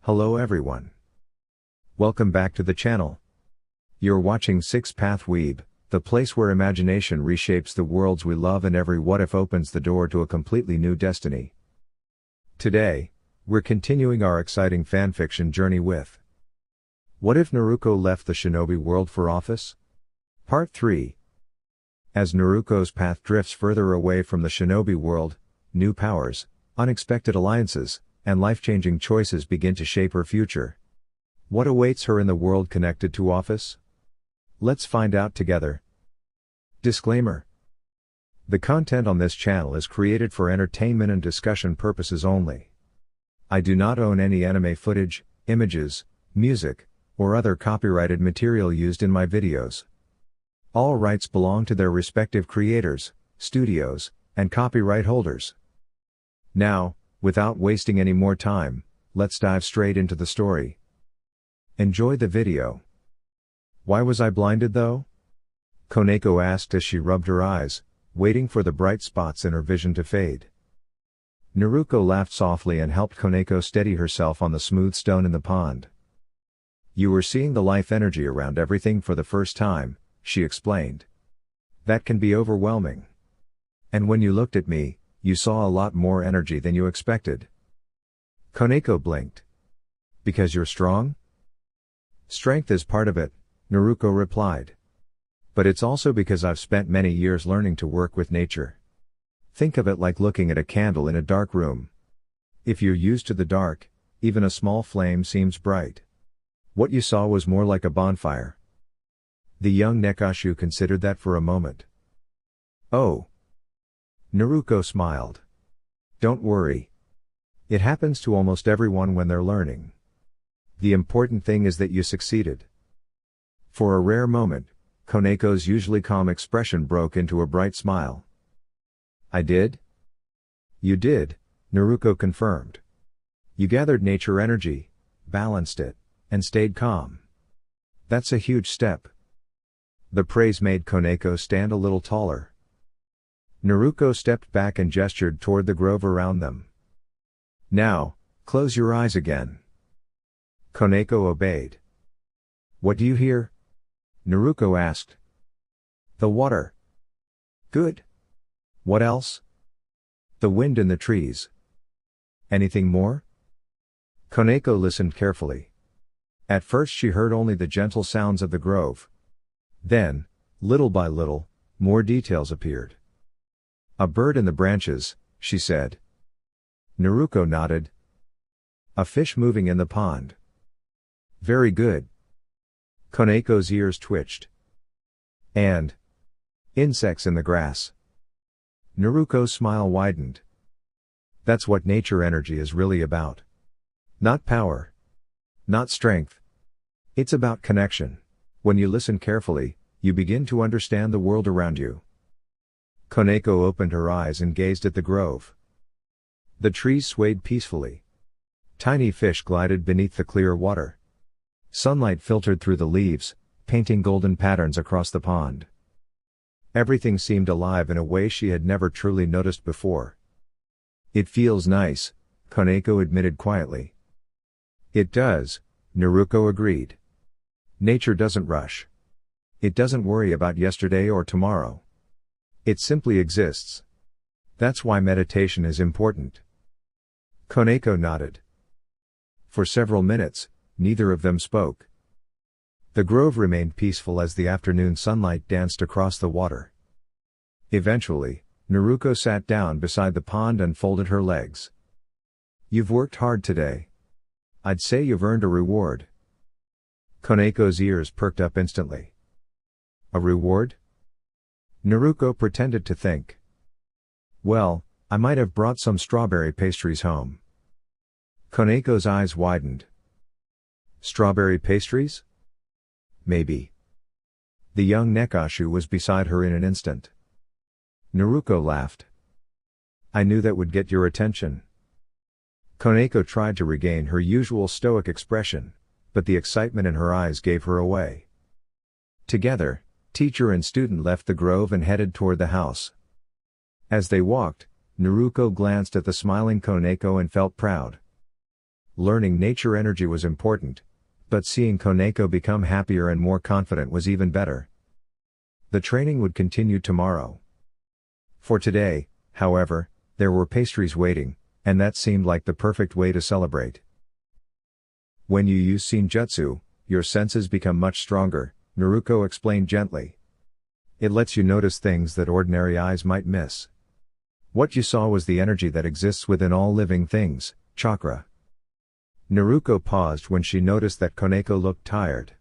Hello everyone. Welcome back to the channel. You're watching 6-Path Weeb, the place where imagination reshapes the worlds we love and every what-if opens the door to a completely new destiny. Today, we're continuing our exciting fanfiction journey with What If Naruko Left the Shinobi World for Ophis? Part 3. As Naruko's path drifts further away from the Shinobi world, new powers, unexpected alliances, and life-changing choices begin to shape her future. What awaits her in the world connected to Ophis? Let's find out together. Disclaimer: the content on this channel is created for entertainment and discussion purposes only. I do not own any anime footage, images, music, or other copyrighted material used in my videos. All rights belong to their respective creators, studios, and copyright holders. Now, without wasting any more time, let's dive straight into the story. Enjoy the video. Why was I blinded though? Koneko asked as she rubbed her eyes, waiting for the bright spots in her vision to fade. Naruko laughed softly and helped Koneko steady herself on the smooth stone in the pond. You were seeing the life energy around everything for the first time, she explained. That can be overwhelming. And when you looked at me, you saw a lot more energy than you expected. Koneko blinked. Because you're strong? Strength is part of it, Naruko replied. But it's also because I've spent many years learning to work with nature. Think of it like looking at a candle in a dark room. If you're used to the dark, even a small flame seems bright. What you saw was more like a bonfire. The young Nekashu considered that for a moment. Oh. Naruko smiled. Don't worry. It happens to almost everyone when they're learning. The important thing is that you succeeded. For a rare moment, Koneko's usually calm expression broke into a bright smile. I did? You did, Naruko confirmed. You gathered nature energy, balanced it, and stayed calm. That's a huge step. The praise made Koneko stand a little taller. Naruko stepped back and gestured toward the grove around them. Now, close your eyes again. Koneko obeyed. What do you hear? Naruko asked. The water. Good. What else? The wind in the trees. Anything more? Koneko listened carefully. At first she heard only the gentle sounds of the grove. Then, little by little, more details appeared. A bird in the branches, she said. Naruko nodded. A fish moving in the pond. Very good. Koneko's ears twitched. And insects in the grass. Naruko's smile widened. That's what nature energy is really about. Not power. Not strength. It's about connection. When you listen carefully, you begin to understand the world around you. Koneko opened her eyes and gazed at the grove. The trees swayed peacefully. Tiny fish glided beneath the clear water. Sunlight filtered through the leaves, painting golden patterns across the pond. Everything seemed alive in a way she had never truly noticed before. It feels nice, Koneko admitted quietly. It does, Naruko agreed. Nature doesn't rush. It doesn't worry about yesterday or tomorrow. It simply exists. That's why meditation is important. Koneko nodded. For several minutes, neither of them spoke. The grove remained peaceful as the afternoon sunlight danced across the water. Eventually, Naruko sat down beside the pond and folded her legs. You've worked hard today. I'd say you've earned a reward. Koneko's ears perked up instantly. A reward? Naruko pretended to think. Well, I might have brought some strawberry pastries home. Koneko's eyes widened. Strawberry pastries? Maybe. The young Nekashu was beside her in an instant. Naruko laughed. I knew that would get your attention. Koneko tried to regain her usual stoic expression, but the excitement in her eyes gave her away. Together, teacher and student left the grove and headed toward the house. As they walked, Naruko glanced at the smiling Koneko and felt proud. Learning nature energy was important, but seeing Koneko become happier and more confident was even better. The training would continue tomorrow. For today, however, there were pastries waiting, and that seemed like the perfect way to celebrate. When you use Senjutsu, your senses become much stronger, Naruko explained gently. It lets you notice things that ordinary eyes might miss. What you saw was the energy that exists within all living things, chakra. Naruko paused when she noticed that Koneko looked tired.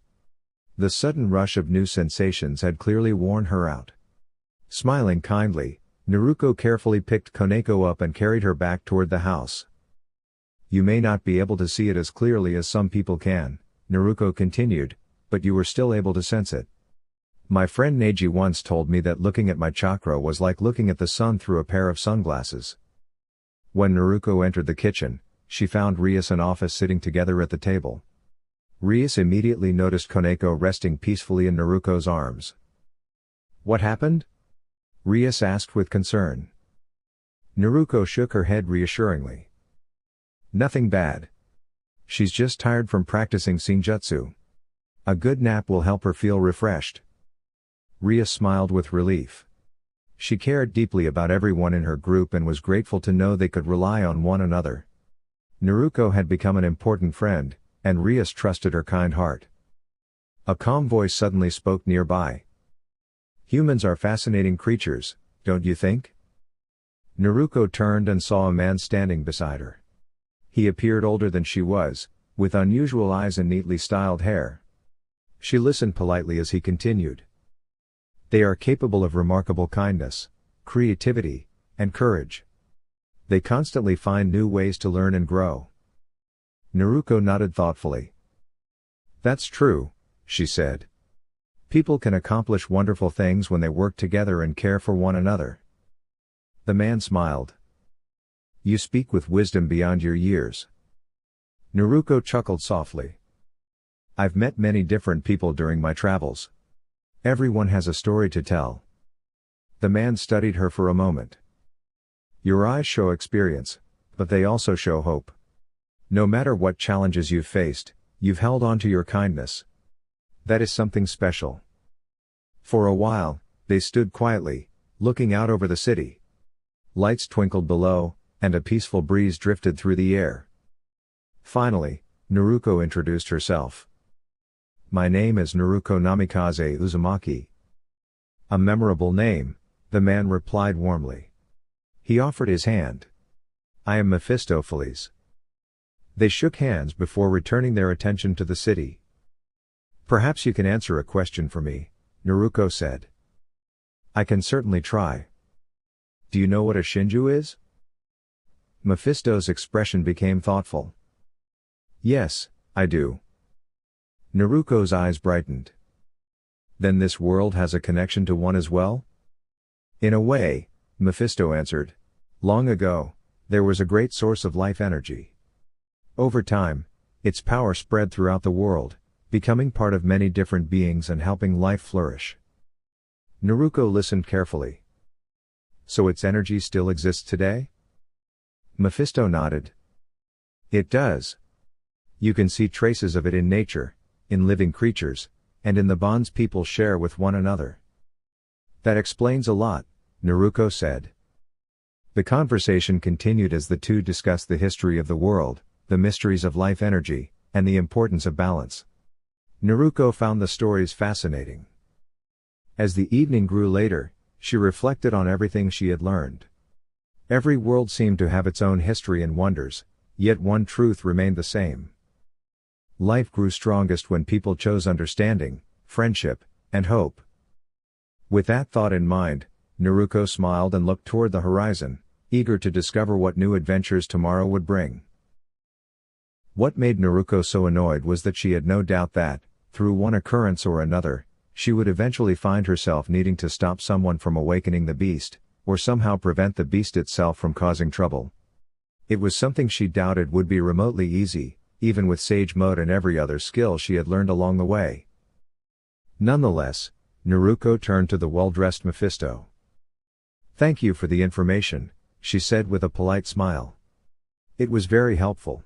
The sudden rush of new sensations had clearly worn her out. Smiling kindly, Naruko carefully picked Koneko up and carried her back toward the house. You may not be able to see it as clearly as some people can, Naruko continued, but you were still able to sense it. My friend Neji once told me that looking at my chakra was like looking at the sun through a pair of sunglasses. When Naruko entered the kitchen, she found Rias and Ophis sitting together at the table. Rias immediately noticed Koneko resting peacefully in Naruko's arms. What happened? Rias asked with concern. Naruko shook her head reassuringly. Nothing bad. She's just tired from practicing Senjutsu. A good nap will help her feel refreshed. Rias smiled with relief. She cared deeply about everyone in her group and was grateful to know they could rely on one another. Naruko had become an important friend, and Rias trusted her kind heart. A calm voice suddenly spoke nearby. Humans are fascinating creatures, don't you think? Naruko turned and saw a man standing beside her. He appeared older than she was, with unusual eyes and neatly styled hair. She listened politely as he continued. They are capable of remarkable kindness, creativity, and courage. They constantly find new ways to learn and grow. Naruko nodded thoughtfully. That's true, she said. People can accomplish wonderful things when they work together and care for one another. The man smiled. You speak with wisdom beyond your years. Naruko chuckled softly. I've met many different people during my travels. Everyone has a story to tell. The man studied her for a moment. Your eyes show experience, but they also show hope. No matter what challenges you've faced, you've held on to your kindness. That is something special. For a while, they stood quietly, looking out over the city. Lights twinkled below, and a peaceful breeze drifted through the air. Finally, Naruko introduced herself. My name is Naruko Namikaze Uzumaki. A memorable name, the man replied warmly. He offered his hand. I am Mephistopheles. They shook hands before returning their attention to the city. Perhaps you can answer a question for me, Naruko said. I can certainly try. Do you know what a shinju is? Mephisto's expression became thoughtful. Yes, I do. Naruko's eyes brightened. Then this world has a connection to one as well? In a way, Mephisto answered. Long ago, there was a great source of life energy. Over time, its power spread throughout the world, becoming part of many different beings and helping life flourish. Naruko listened carefully. So its energy still exists today? Mephisto nodded. It does. You can see traces of it in nature, in living creatures, and in the bonds people share with one another. That explains a lot, Naruko said. The conversation continued as the two discussed the history of the world, the mysteries of life energy, and the importance of balance. Naruko found the stories fascinating. As the evening grew later, she reflected on everything she had learned. Every world seemed to have its own history and wonders, yet one truth remained the same. Life grew strongest when people chose understanding, friendship, and hope. With that thought in mind, Naruko smiled and looked toward the horizon, eager to discover what new adventures tomorrow would bring. What made Naruko so annoyed was that she had no doubt that, through one occurrence or another, she would eventually find herself needing to stop someone from awakening the beast, or somehow prevent the beast itself from causing trouble. It was something she doubted would be remotely easy, even with Sage Mode and every other skill she had learned along the way. Nonetheless, Naruko turned to the well-dressed Mephisto. Thank you for the information, she said with a polite smile. It was very helpful.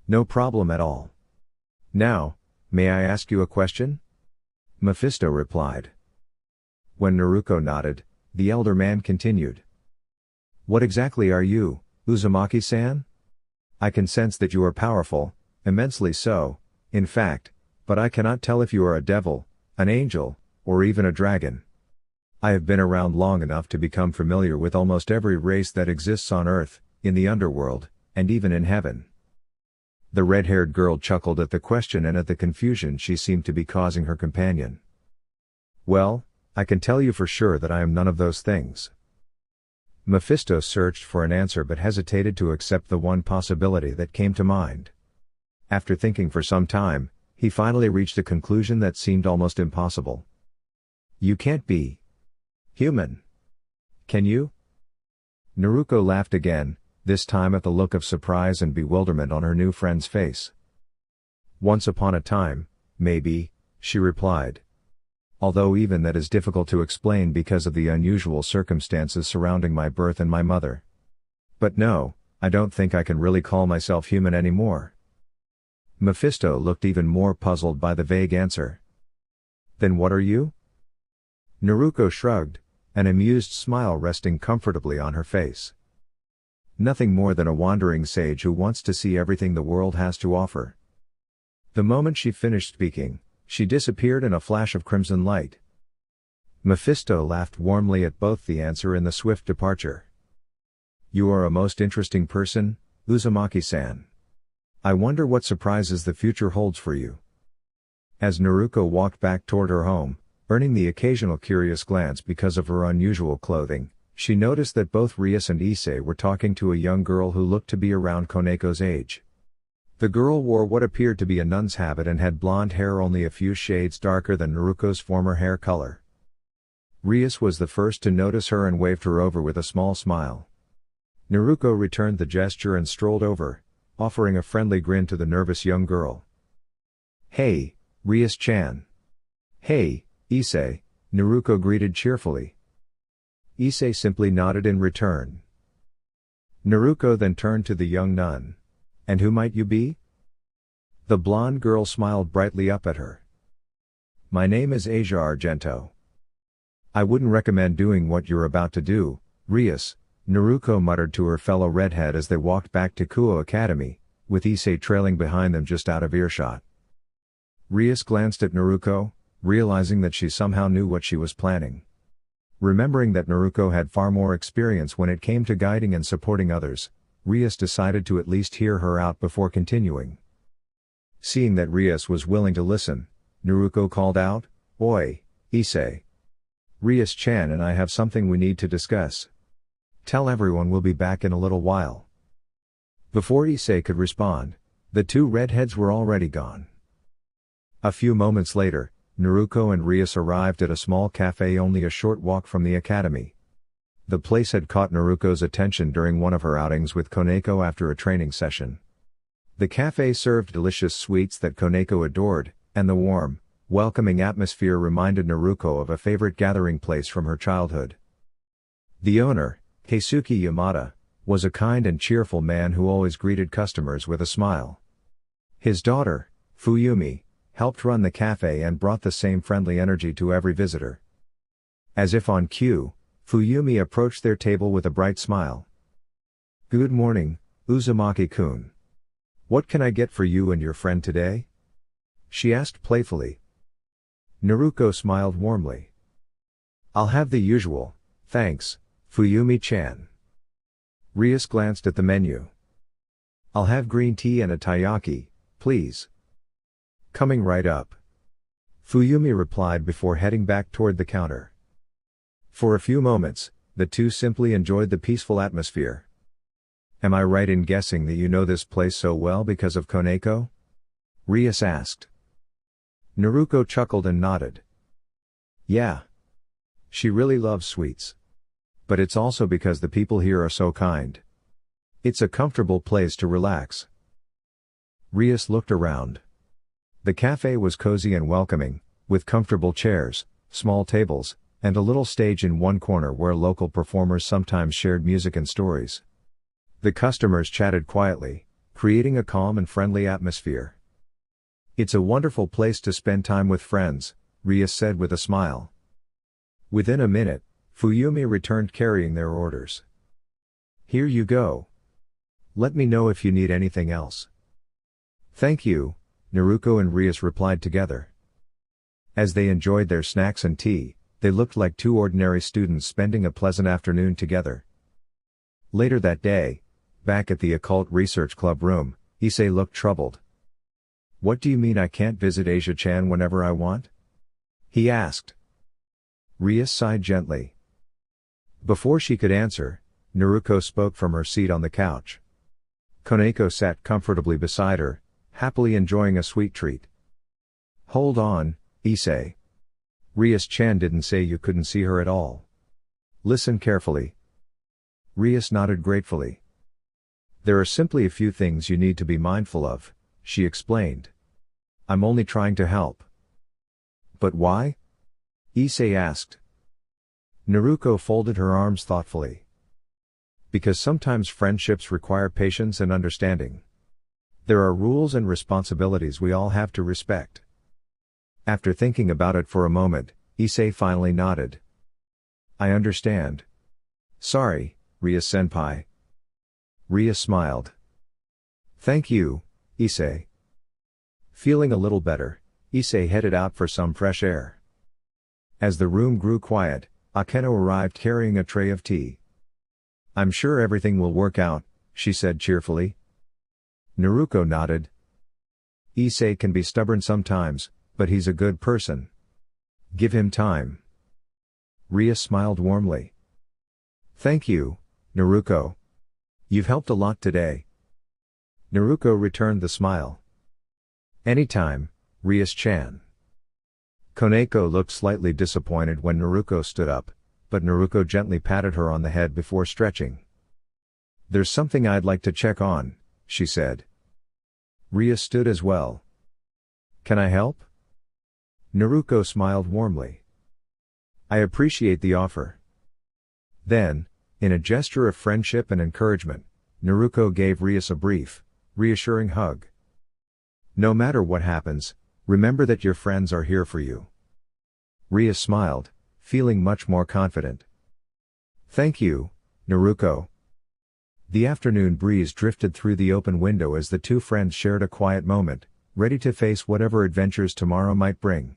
No problem at all. Now, may I ask you a question? Mephisto replied. When Naruko nodded, the elder man continued. What exactly are you, Uzumaki-san? I can sense that you are powerful, immensely so, in fact, but I cannot tell if you are a devil, an angel, or even a dragon. I have been around long enough to become familiar with almost every race that exists on Earth, in the underworld, and even in heaven. The red-haired girl chuckled at the question and at the confusion she seemed to be causing her companion. Well, I can tell you for sure that I am none of those things. Mephisto searched for an answer but hesitated to accept the one possibility that came to mind. After thinking for some time, he finally reached a conclusion that seemed almost impossible. You can't be human. Can you? Naruko laughed again, this time at the look of surprise and bewilderment on her new friend's face. Once upon a time, maybe, she replied. Although even that is difficult to explain because of the unusual circumstances surrounding my birth and my mother. But no, I don't think I can really call myself human anymore. Mephisto looked even more puzzled by the vague answer. Then what are you? Naruko shrugged, an amused smile resting comfortably on her face. Nothing more than a wandering sage who wants to see everything the world has to offer. The moment she finished speaking, she disappeared in a flash of crimson light. Mephisto laughed warmly at both the answer and the swift departure. You are a most interesting person, Uzumaki-san. I wonder what surprises the future holds for you. As Naruko walked back toward her home, earning the occasional curious glance because of her unusual clothing, she noticed that both Rias and Issei were talking to a young girl who looked to be around Koneko's age. The girl wore what appeared to be a nun's habit and had blonde hair only a few shades darker than Naruko's former hair color. Rias was the first to notice her and waved her over with a small smile. Naruko returned the gesture and strolled over, offering a friendly grin to the nervous young girl. Hey, Rias-chan. Hey, Issei, Naruko greeted cheerfully. Issei simply nodded in return. Naruko then turned to the young nun. And who might you be? The blonde girl smiled brightly up at her. My name is Asia Argento. I wouldn't recommend doing what you're about to do, Rias, Naruko muttered to her fellow redhead as they walked back to Kuo Academy, with Issei trailing behind them just out of earshot. Rias glanced at Naruko, realizing that she somehow knew what she was planning. Remembering that Naruko had far more experience when it came to guiding and supporting others, Rias decided to at least hear her out before continuing. Seeing that Rias was willing to listen, Naruko called out, Oi, Issei. Rias-chan and I have something we need to discuss. Tell everyone we'll be back in a little while. Before Issei could respond, the two redheads were already gone. A few moments later, Naruko and Rias arrived at a small cafe only a short walk from the academy. The place had caught Naruko's attention during one of her outings with Koneko after a training session. The cafe served delicious sweets that Koneko adored, and the warm, welcoming atmosphere reminded Naruko of a favorite gathering place from her childhood. The owner, Keisuke Yamada, was a kind and cheerful man who always greeted customers with a smile. His daughter, Fuyumi, helped run the cafe and brought the same friendly energy to every visitor. As if on cue, Fuyumi approached their table with a bright smile. Good morning, Uzumaki-kun. What can I get for you and your friend today? She asked playfully. Naruko smiled warmly. I'll have the usual, thanks, Fuyumi-chan. Rias glanced at the menu. I'll have green tea and a taiyaki, please. Coming right up. Fuyumi replied before heading back toward the counter. For a few moments, the two simply enjoyed the peaceful atmosphere. Am I right in guessing that you know this place so well because of Koneko? Rias asked. Naruko chuckled and nodded. Yeah. She really loves sweets. But it's also because the people here are so kind. It's a comfortable place to relax. Rias looked around. The cafe was cozy and welcoming, with comfortable chairs, small tables, and a little stage in one corner where local performers sometimes shared music and stories. The customers chatted quietly, creating a calm and friendly atmosphere. It's a wonderful place to spend time with friends, Rias said with a smile. Within a minute, Fuyumi returned carrying their orders. Here you go. Let me know if you need anything else. Thank you, Naruko and Rias replied together. As they enjoyed their snacks and tea, they looked like two ordinary students spending a pleasant afternoon together. Later that day, back at the Occult Research Club room, Issei looked troubled. What do you mean I can't visit Asia-chan whenever I want? He asked. Rias sighed gently. Before she could answer, Naruko spoke from her seat on the couch. Koneko sat comfortably beside her, happily enjoying a sweet treat. Hold on, Issei. Rias-chan didn't say you couldn't see her at all. Listen carefully. Rias nodded gratefully. There are simply a few things you need to be mindful of, she explained. I'm only trying to help. But why? Issei asked. Naruko folded her arms thoughtfully. Because sometimes friendships require patience and understanding. There are rules and responsibilities we all have to respect. After thinking about it for a moment, Issei finally nodded. I understand. Sorry, Rias-senpai. Rias smiled. Thank you, Issei. Feeling a little better, Issei headed out for some fresh air. As the room grew quiet, Akeno arrived carrying a tray of tea. I'm sure everything will work out, she said cheerfully. Naruko nodded. Issei can be stubborn sometimes, but he's a good person. Give him time. Rias smiled warmly. Thank you, Naruko. You've helped a lot today. Naruko returned the smile. Anytime, Rias-chan. Koneko looked slightly disappointed when Naruko stood up, but Naruko gently patted her on the head before stretching. There's something I'd like to check on, she said. Rias stood as well. Can I help? Naruko smiled warmly. I appreciate the offer. Then, in a gesture of friendship and encouragement, Naruko gave Rias a brief, reassuring hug. No matter what happens, remember that your friends are here for you. Rias smiled, feeling much more confident. Thank you, Naruko. The afternoon breeze drifted through the open window as the two friends shared a quiet moment, ready to face whatever adventures tomorrow might bring.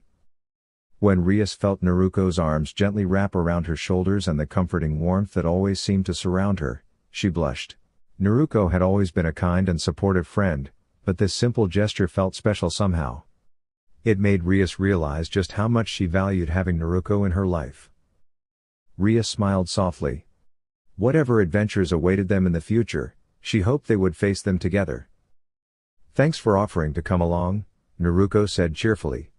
When Rias felt Naruko's arms gently wrap around her shoulders and the comforting warmth that always seemed to surround her, she blushed. Naruko had always been a kind and supportive friend, but this simple gesture felt special somehow. It made Rias realize just how much she valued having Naruko in her life. Rias smiled softly. Whatever adventures awaited them in the future, she hoped they would face them together. Thanks for offering to come along, Naruko said cheerfully.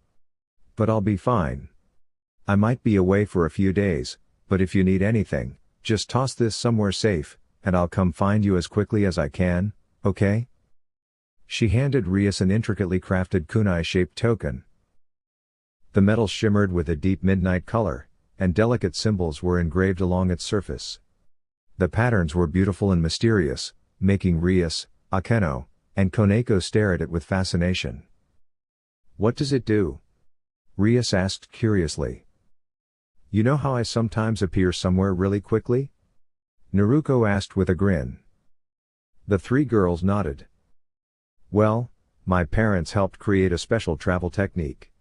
But I'll be fine. I might be away for a few days, but if you need anything, just toss this somewhere safe, and I'll come find you as quickly as I can, okay? She handed Rias an intricately crafted kunai-shaped token. The metal shimmered with a deep midnight color, and delicate symbols were engraved along its surface. The patterns were beautiful and mysterious, making Rias, Akeno, and Koneko stare at it with fascination. What does it do? Rias asked curiously. You know how I sometimes appear somewhere really quickly? Naruko asked with a grin. The three girls nodded. Well, my parents helped create a special travel technique.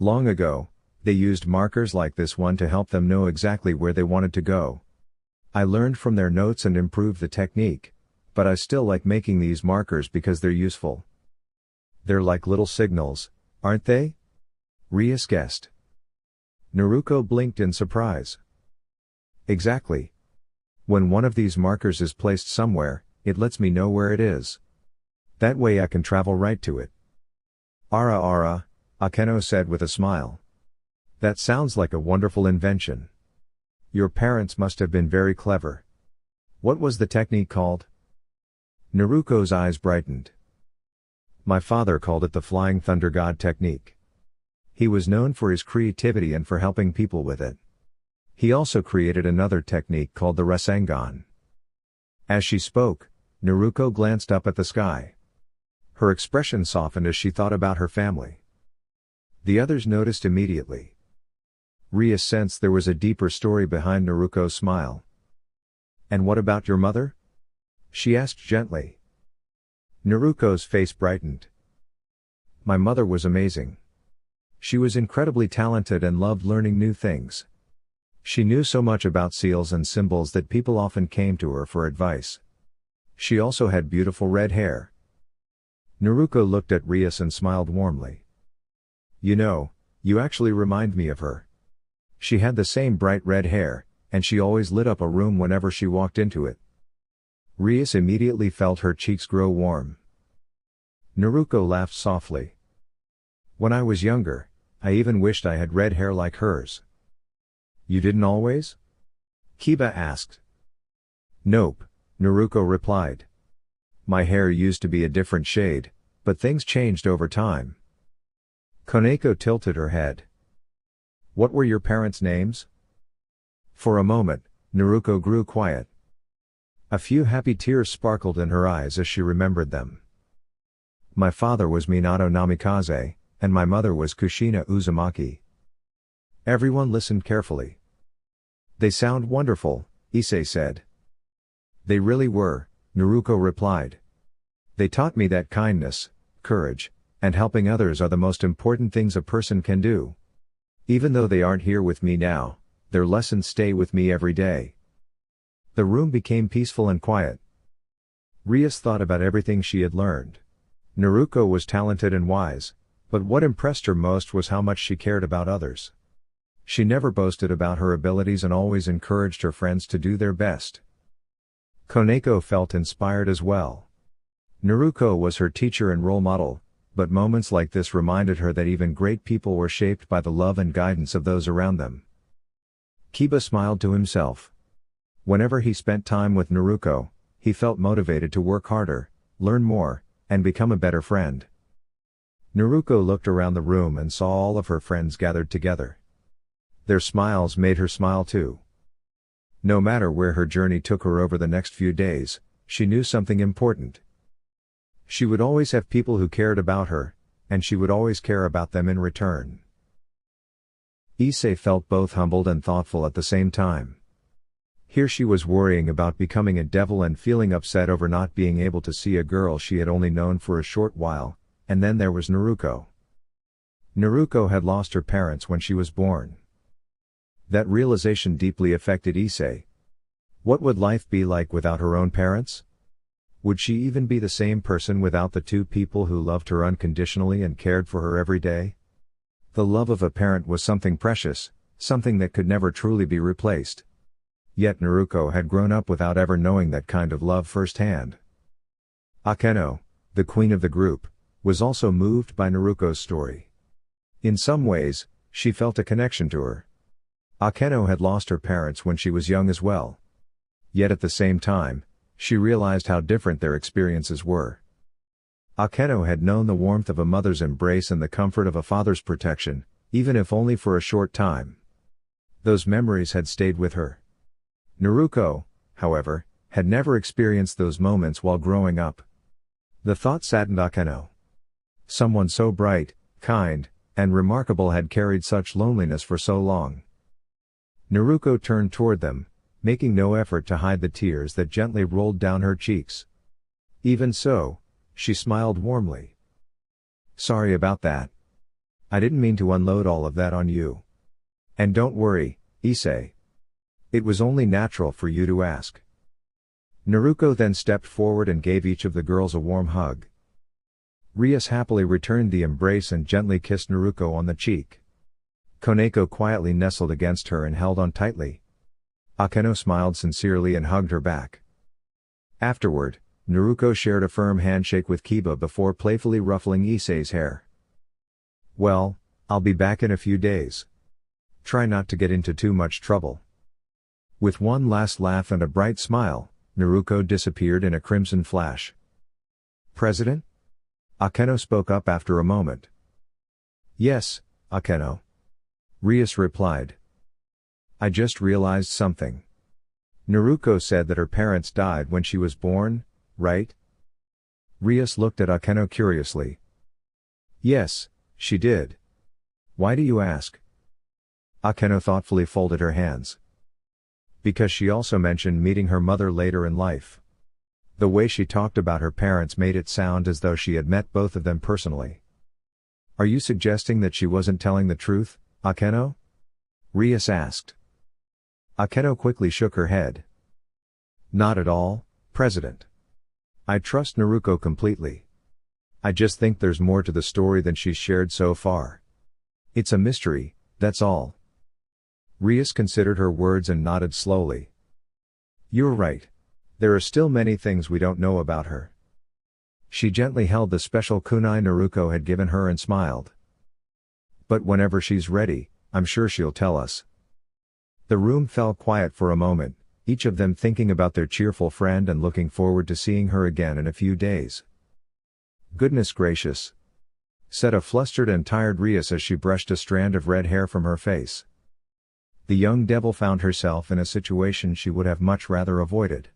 Long ago, they used markers like this one to help them know exactly where they wanted to go. I learned from their notes and improved the technique, but I still like making these markers because they're useful. They're like little signals, aren't they? Rias guessed. Naruko blinked in surprise. Exactly. When one of these markers is placed somewhere, it lets me know where it is. That way I can travel right to it. Ara, Akeno said with a smile. That sounds like a wonderful invention. Your parents must have been very clever. What was the technique called? Naruko's eyes brightened. My father called it the Flying Thunder God technique. He was known for his creativity and for helping people with it. He also created another technique called the Rasengan. As she spoke, Naruko glanced up at the sky. Her expression softened as she thought about her family. The others noticed immediately. Ria sensed there was a deeper story behind Naruko's smile. "And what about your mother?" she asked gently. Naruko's face brightened. "My mother was amazing. She was incredibly talented and loved learning new things. She knew so much about seals and symbols that people often came to her for advice. She also had beautiful red hair." Naruko looked at Rias and smiled warmly. "You know, you actually remind me of her. She had the same bright red hair, and she always lit up a room whenever she walked into it." Rias immediately felt her cheeks grow warm. Naruko laughed softly. "When I was younger, I even wished I had red hair like hers." "You didn't always?" Kiba asked. "Nope," Naruko replied. "My hair used to be a different shade, but things changed over time." Koneko tilted her head. "What were your parents' names?" For a moment, Naruko grew quiet. A few happy tears sparkled in her eyes as she remembered them. "My father was Minato Namikaze, and my mother was Kushina Uzumaki." Everyone listened carefully. "They sound wonderful," Issei said. "They really were," Naruko replied. "They taught me that kindness, courage, and helping others are the most important things a person can do. Even though they aren't here with me now, their lessons stay with me every day." The room became peaceful and quiet. Rias thought about everything she had learned. Naruko was talented and wise, but what impressed her most was how much she cared about others. She never boasted about her abilities and always encouraged her friends to do their best. Koneko felt inspired as well. Naruko was her teacher and role model, but moments like this reminded her that even great people were shaped by the love and guidance of those around them. Kiba smiled to himself. Whenever he spent time with Naruko, he felt motivated to work harder, learn more, and become a better friend. Naruko looked around the room and saw all of her friends gathered together. Their smiles made her smile too. No matter where her journey took her over the next few days, she knew something important. She would always have people who cared about her, and she would always care about them in return. Issei felt both humbled and thoughtful at the same time. Here she was worrying about becoming a devil and feeling upset over not being able to see a girl she had only known for a short while, and then there was Naruko. Naruko had lost her parents when she was born. That realization deeply affected Issei. What would life be like without her own parents? Would she even be the same person without the two people who loved her unconditionally and cared for her every day? The love of a parent was something precious, something that could never truly be replaced. Yet Naruko had grown up without ever knowing that kind of love firsthand. Akeno, the queen of the group, was also moved by Naruko's story. In some ways, she felt a connection to her. Akeno had lost her parents when she was young as well. Yet at the same time, she realized how different their experiences were. Akeno had known the warmth of a mother's embrace and the comfort of a father's protection, even if only for a short time. Those memories had stayed with her. Naruko, however, had never experienced those moments while growing up. The thought saddened Akeno. Someone so bright, kind, and remarkable had carried such loneliness for so long. Naruko turned toward them, making no effort to hide the tears that gently rolled down her cheeks. Even so, she smiled warmly. "Sorry about that. I didn't mean to unload all of that on you. And don't worry, Issei. It was only natural for you to ask." Naruko then stepped forward and gave each of the girls a warm hug. Rias happily returned the embrace and gently kissed Naruko on the cheek. Koneko quietly nestled against her and held on tightly. Akeno smiled sincerely and hugged her back. Afterward, Naruko shared a firm handshake with Kiba before playfully ruffling Issei's hair. "Well, I'll be back in a few days. Try not to get into too much trouble." With one last laugh and a bright smile, Naruko disappeared in a crimson flash. "President?" Akeno spoke up after a moment. "Yes, Akeno," Rias replied. "I just realized something. Naruko said that her parents died when she was born, right? Rias looked at Akeno curiously. Yes, she did. Why do you ask? Akeno thoughtfully folded her hands. Because she also mentioned meeting her mother later in life. The way she talked about her parents made it sound as though she had met both of them personally. Are you suggesting that she wasn't telling the truth, Akeno? Rias asked. Akeno quickly shook her head. Not at all, President. I trust Naruko completely. I just think there's more to the story than she's shared so far. It's a mystery, that's all. Rias considered her words and nodded slowly. You're right. There are still many things we don't know about her. She gently held the special kunai Naruko had given her and smiled. But whenever she's ready, I'm sure she'll tell us. The room fell quiet for a moment, each of them thinking about their cheerful friend and looking forward to seeing her again in a few days. Goodness gracious! Said a flustered and tired Rias as she brushed a strand of red hair from her face. The young devil found herself in a situation she would have much rather avoided.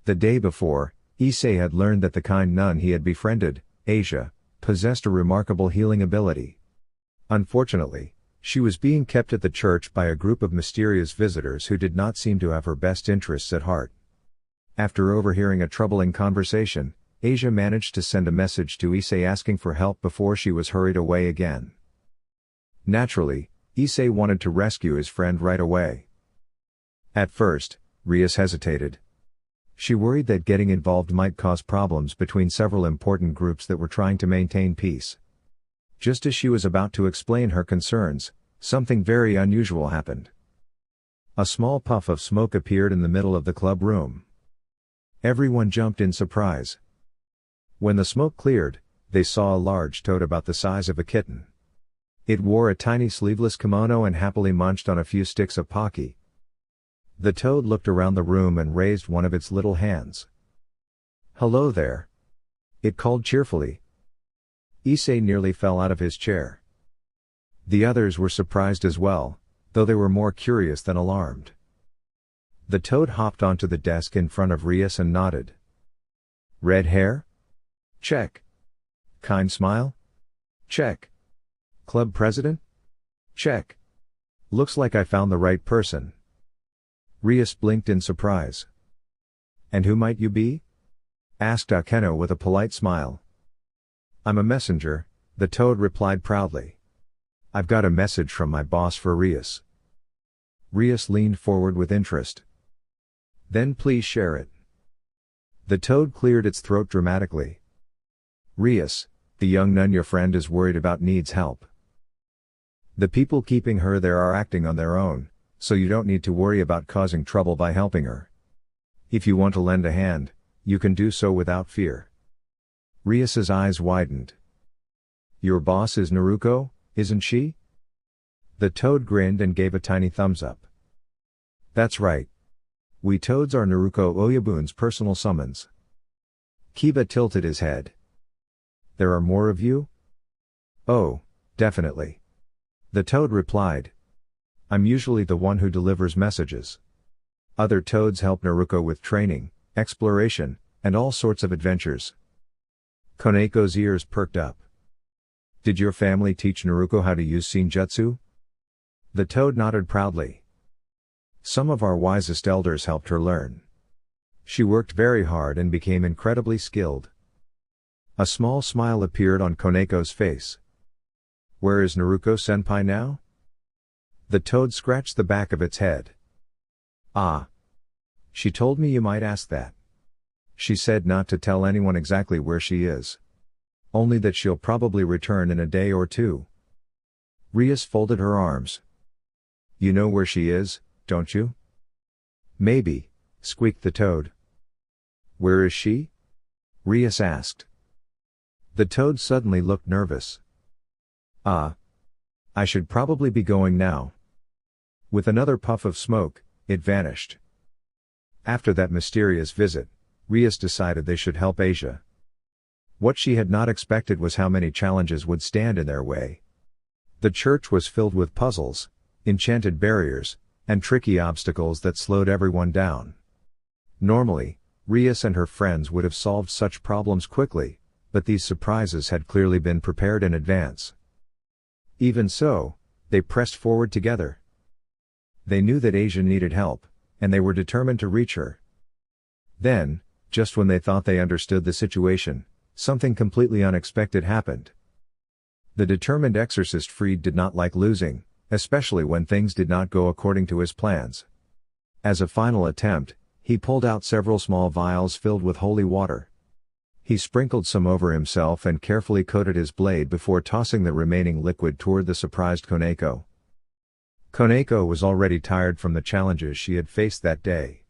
The day before, Issei had learned that the kind nun he had befriended, Asia, possessed a remarkable healing ability. Unfortunately, she was being kept at the church by a group of mysterious visitors who did not seem to have her best interests at heart. After overhearing a troubling conversation, Asia managed to send a message to Issei asking for help before she was hurried away again. Naturally, Issei wanted to rescue his friend right away. At first, Rias hesitated. She worried that getting involved might cause problems between several important groups that were trying to maintain peace. Just as she was about to explain her concerns, something very unusual happened. A small puff of smoke appeared in the middle of the club room. Everyone jumped in surprise. When the smoke cleared, they saw a large toad about the size of a kitten. It wore a tiny sleeveless kimono and happily munched on a few sticks of pocky. The toad looked around the room and raised one of its little hands. Hello there. It called cheerfully. Issei nearly fell out of his chair. The others were surprised as well, though they were more curious than alarmed. The toad hopped onto the desk in front of Rias and nodded. Red hair? Check. Kind smile? Check. Club president? Check. Looks like I found the right person. Rias blinked in surprise. And who might you be? Asked Akeno with a polite smile. I'm a messenger, the toad replied proudly. I've got a message from my boss for Rias. Rias leaned forward with interest. Then please share it. The toad cleared its throat dramatically. Rias, the young nun your friend is worried about needs help. The people keeping her there are acting on their own, so you don't need to worry about causing trouble by helping her. If you want to lend a hand, you can do so without fear. Rias's eyes widened. Your boss is Naruko, isn't she? The toad grinned and gave a tiny thumbs up. That's right. We toads are Naruko Oyabun's personal summons. Kiba tilted his head. There are more of you? Oh, definitely. The toad replied. I'm usually the one who delivers messages. Other toads help Naruko with training, exploration, and all sorts of adventures. Koneko's ears perked up. Did your family teach Naruko how to use Shinjutsu? The toad nodded proudly. Some of our wisest elders helped her learn. She worked very hard and became incredibly skilled. A small smile appeared on Koneko's face. Where is Naruko-senpai now? The toad scratched the back of its head. Ah. She told me you might ask that. She said not to tell anyone exactly where she is. Only that she'll probably return in a day or two. Rias folded her arms. You know where she is, don't you? Maybe, squeaked the toad. Where is she? Rias asked. The toad suddenly looked nervous. I should probably be going now. With another puff of smoke, it vanished. After that mysterious visit, Rias decided they should help Asia. What she had not expected was how many challenges would stand in their way. The church was filled with puzzles, enchanted barriers, and tricky obstacles that slowed everyone down. Normally, Rias and her friends would have solved such problems quickly, but these surprises had clearly been prepared in advance. Even so, they pressed forward together. They knew that Asia needed help, and they were determined to reach her. Then, just when they thought they understood the situation, something completely unexpected happened. The determined exorcist Fried did not like losing, especially when things did not go according to his plans. As a final attempt, he pulled out several small vials filled with holy water. He sprinkled some over himself and carefully coated his blade before tossing the remaining liquid toward the surprised Koneko. Koneko was already tired from the challenges she had faced that day.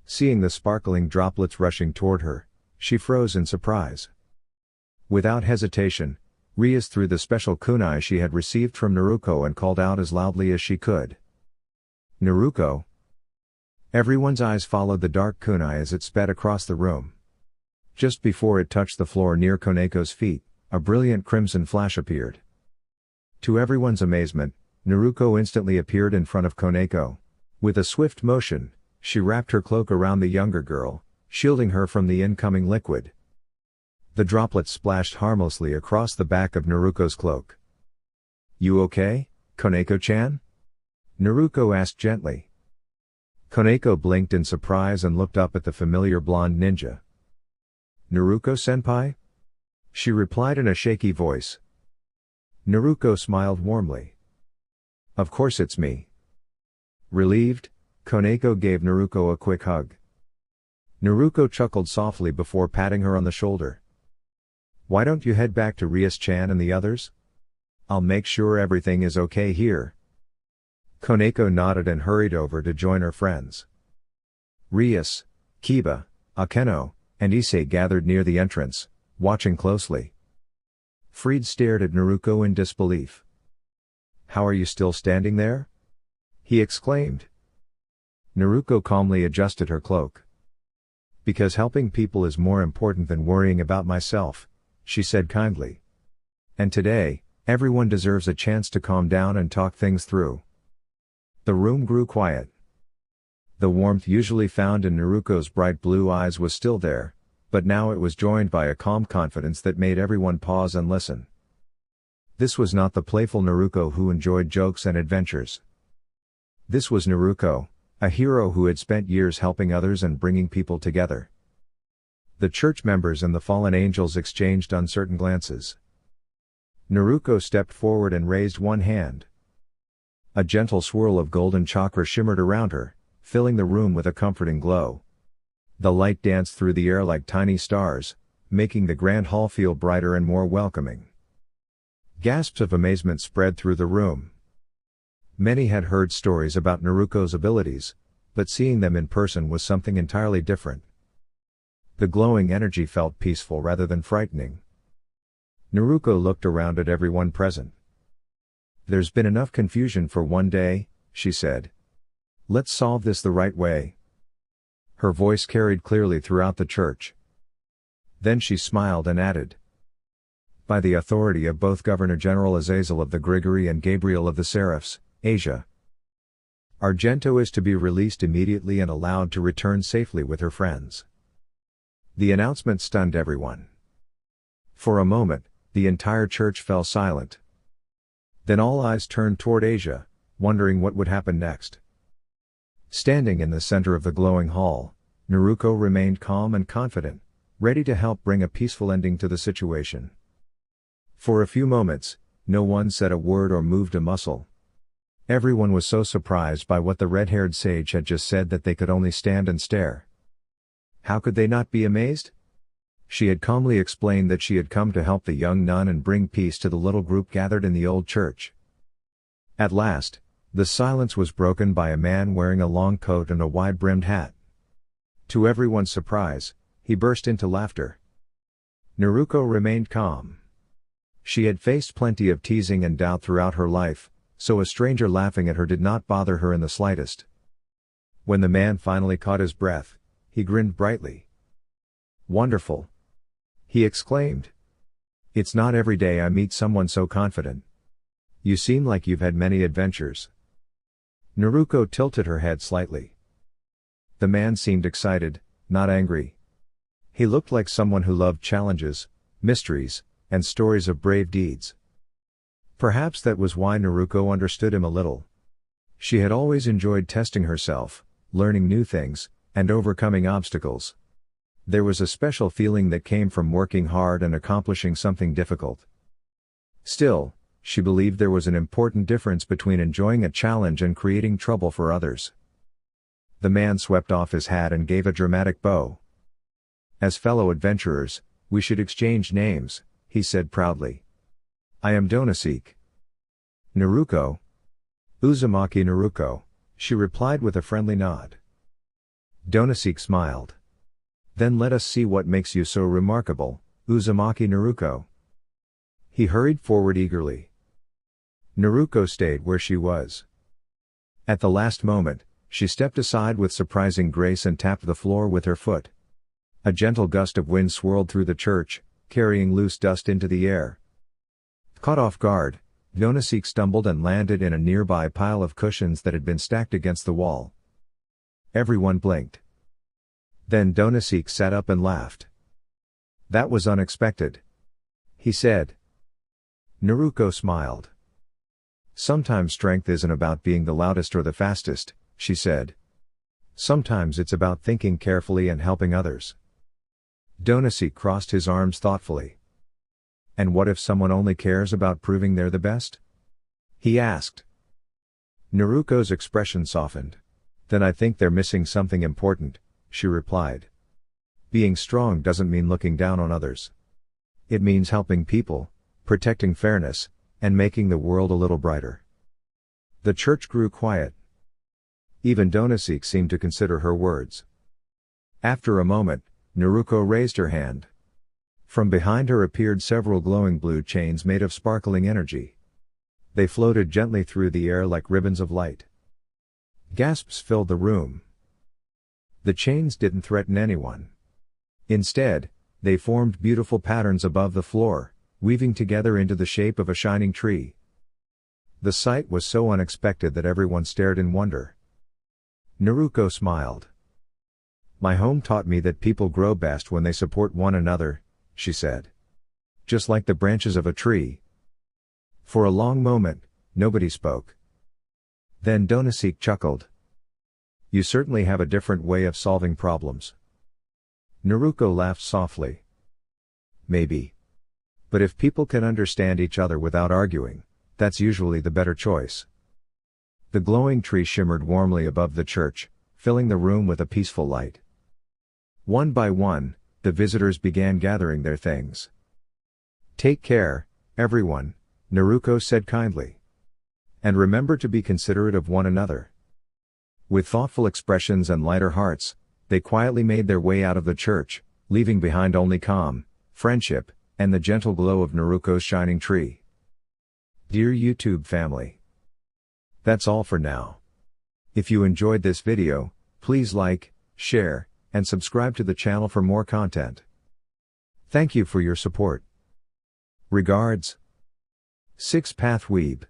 Seeing the sparkling droplets rushing toward her, she froze in surprise. Without hesitation, Rias threw the special kunai she had received from Naruko and called out as loudly as she could. "Naruko!" Everyone's eyes followed the dark kunai as it sped across the room. Just before it touched the floor near Koneko's feet, a brilliant crimson flash appeared. To everyone's amazement, Naruko instantly appeared in front of Koneko. With a swift motion, she wrapped her cloak around the younger girl, shielding her from the incoming liquid. The droplets splashed harmlessly across the back of Naruko's cloak. "You okay, Koneko-chan?" Naruko asked gently. Koneko blinked in surprise and looked up at the familiar blonde ninja. "Naruko-senpai?" she replied in a shaky voice. Naruko smiled warmly. "Of course it's me." Relieved, Koneko gave Naruko a quick hug. Naruko chuckled softly before patting her on the shoulder. "Why don't you head back to Rias-chan and the others? I'll make sure everything is okay here." Koneko nodded and hurried over to join her friends. Rias, Kiba, Akeno, and Issei gathered near the entrance, watching closely. Fried stared at Naruko in disbelief. "How are you still standing there?" he exclaimed. Naruko calmly adjusted her cloak. "Because helping people is more important than worrying about myself," she said kindly. "And today, everyone deserves a chance to calm down and talk things through." The room grew quiet. The warmth usually found in Naruko's bright blue eyes was still there, but now it was joined by a calm confidence that made everyone pause and listen. This was not the playful Naruko who enjoyed jokes and adventures. This was Naruko, a hero who had spent years helping others and bringing people together. The church members and the fallen angels exchanged uncertain glances. Naruko stepped forward and raised one hand. A gentle swirl of golden chakra shimmered around her, filling the room with a comforting glow. The light danced through the air like tiny stars, making the grand hall feel brighter and more welcoming. Gasps of amazement spread through the room. Many had heard stories about Naruko's abilities, but seeing them in person was something entirely different. The glowing energy felt peaceful rather than frightening. Naruko looked around at everyone present. "There's been enough confusion for one day," she said. "Let's solve this the right way." Her voice carried clearly throughout the church. Then she smiled and added, "By the authority of both Governor General Azazel of the Grigori and Gabriel of the Seraphs, Asia, Argento is to be released immediately and allowed to return safely with her friends." The announcement stunned everyone. For a moment, the entire church fell silent. Then all eyes turned toward Asia, wondering what would happen next. Standing in the center of the glowing hall, Naruko remained calm and confident, ready to help bring a peaceful ending to the situation. For a few moments, no one said a word or moved a muscle. Everyone was so surprised by what the red-haired sage had just said that they could only stand and stare. How could they not be amazed? She had calmly explained that she had come to help the young nun and bring peace to the little group gathered in the old church. At last, the silence was broken by a man wearing a long coat and a wide-brimmed hat. To everyone's surprise, he burst into laughter. Naruko remained calm. She had faced plenty of teasing and doubt throughout her life, so a stranger laughing at her did not bother her in the slightest. When the man finally caught his breath, he grinned brightly. "Wonderful!" he exclaimed. "It's not every day I meet someone so confident. You seem like you've had many adventures." Naruko tilted her head slightly. The man seemed excited, not angry. He looked like someone who loved challenges, mysteries, and stories of brave deeds. Perhaps that was why Naruko understood him a little. She had always enjoyed testing herself, learning new things, and overcoming obstacles. There was a special feeling that came from working hard and accomplishing something difficult. Still, she believed there was an important difference between enjoying a challenge and creating trouble for others. The man swept off his hat and gave a dramatic bow. "As fellow adventurers, we should exchange names," he said proudly. "I am Donaseek." "Naruko?" "Uzumaki Naruko," she replied with a friendly nod. Donaseek smiled. "Then let us see what makes you so remarkable, Uzumaki Naruko." He hurried forward eagerly. Naruko stayed where she was. At the last moment, she stepped aside with surprising grace and tapped the floor with her foot. A gentle gust of wind swirled through the church, carrying loose dust into the air. Caught off guard, Donaseek stumbled and landed in a nearby pile of cushions that had been stacked against the wall. Everyone blinked. Then Donaseek sat up and laughed. "That was unexpected," he said. Naruko smiled. "Sometimes strength isn't about being the loudest or the fastest," she said. "Sometimes it's about thinking carefully and helping others." Donaseek crossed his arms thoughtfully. "And what if someone only cares about proving they're the best?" he asked. Naruko's expression softened. "Then I think they're missing something important," she replied. "Being strong doesn't mean looking down on others. It means helping people, protecting fairness, and making the world a little brighter." The church grew quiet. Even Donaseek seemed to consider her words. After a moment, Naruko raised her hand. From behind her appeared several glowing blue chains made of sparkling energy. They floated gently through the air like ribbons of light. Gasps filled the room. The chains didn't threaten anyone. Instead, they formed beautiful patterns above the floor, weaving together into the shape of a shining tree. The sight was so unexpected that everyone stared in wonder. Naruko smiled. "My home taught me that people grow best when they support one another," she said. "Just like the branches of a tree." For a long moment, nobody spoke. Then Donaseek chuckled. "You certainly have a different way of solving problems." Naruko laughed softly. "Maybe. But if people can understand each other without arguing, that's usually the better choice." The glowing tree shimmered warmly above the church, filling the room with a peaceful light. One by one, the visitors began gathering their things. "Take care, everyone," Naruko said kindly. "And remember to be considerate of one another." With thoughtful expressions and lighter hearts, they quietly made their way out of the church, leaving behind only calm, friendship, and the gentle glow of Naruko's shining tree. Dear YouTube family, that's all for now. If you enjoyed this video, please like, share, and subscribe to the channel for more content. Thank you for your support. Regards, 6 Path Weeb.